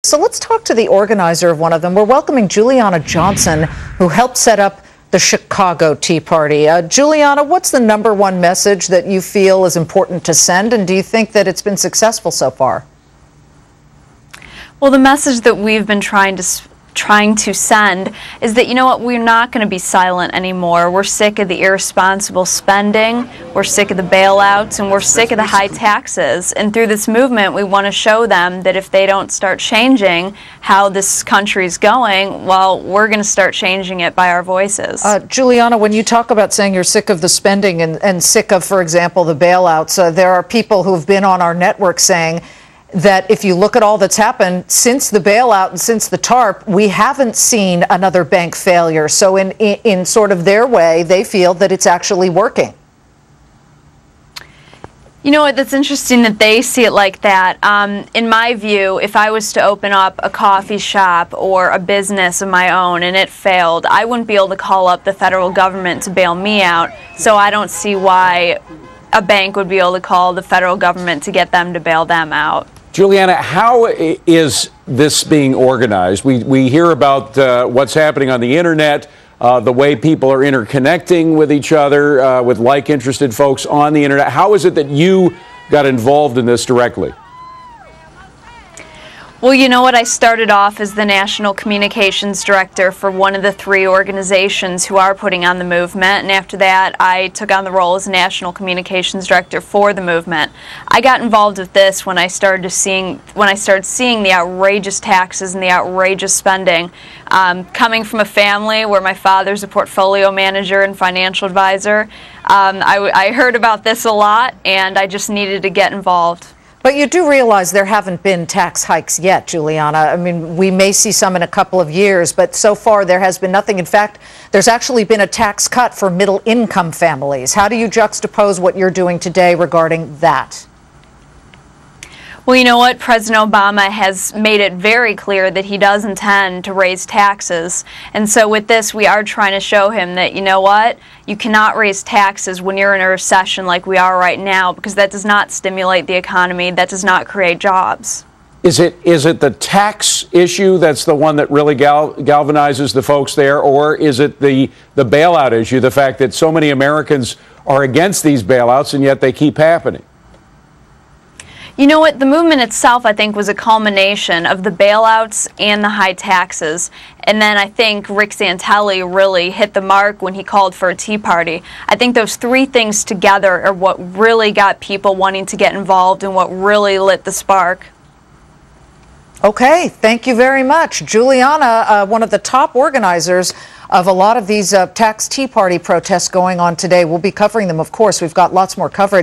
So let's talk to the organizer of one of them. We're welcoming Juliana Johnson, who helped set up the Chicago Tea Party. Juliana, what's the #1 message that you feel is important to send, and do you think that it's been successful so far? Well, the message that we've been trying to send is that, you know what, we're not going to be silent anymore. We're sick of the irresponsible spending, we're sick of the bailouts, and we're sick of the high taxes. And through this movement, we want to show them that if they don't start changing how this country's going, well, we're going to start changing it by our voices. Juliana, when you talk about saying you're sick of the spending and sick of, for example, the bailouts, there are people who've been on our network saying that if you look at all that's happened since the bailout and since the TARP, we haven't seen another bank failure. So in sort of their way, they feel that it's actually working. You know what, that's interesting that they see it like that. In my view, if I was to open up a coffee shop or a business of my own and it failed, I wouldn't be able to call up the federal government to bail me out. So I don't see why a bank would be able to call the federal government to get them to bail them out. Juliana, how is this being organized? We hear about what's happening on the internet, the way people are interconnecting with each other, with like-interested folks on the internet. How is it that you got involved in this directly? Well, you know what? I started off as the National Communications Director for one of the 3 organizations who are putting on the movement, and after that I took on the role as National Communications Director for the movement. I got involved with this when I started seeing the outrageous taxes and the outrageous spending. Coming from a family where my father's a portfolio manager and financial advisor, I heard about this a lot, and I just needed to get involved. But you do realize there haven't been tax hikes yet, Juliana. I mean, we may see some in a couple of years, but so far there has been nothing. In fact, there's actually been a tax cut for middle-income families. How do you juxtapose what you're doing today regarding that? Well, you know what? President Obama has made it very clear that he does intend to raise taxes. And so with this, we are trying to show him that, you know what? You cannot raise taxes when you're in a recession like we are right now, because that does not stimulate the economy. That does not create jobs. Is it the tax issue that's the one that really galvanizes the folks there, or is it the bailout issue, the fact that so many Americans are against these bailouts and yet they keep happening? You know what, the movement itself, I think, was a culmination of the bailouts and the high taxes. And then I think Rick Santelli really hit the mark when he called for a Tea Party. I think those 3 things together are what really got people wanting to get involved and what really lit the spark. Okay, thank you very much. Juliana, one of the top organizers of a lot of these tax Tea Party protests going on today. We'll be covering them, of course. We've got lots more coverage.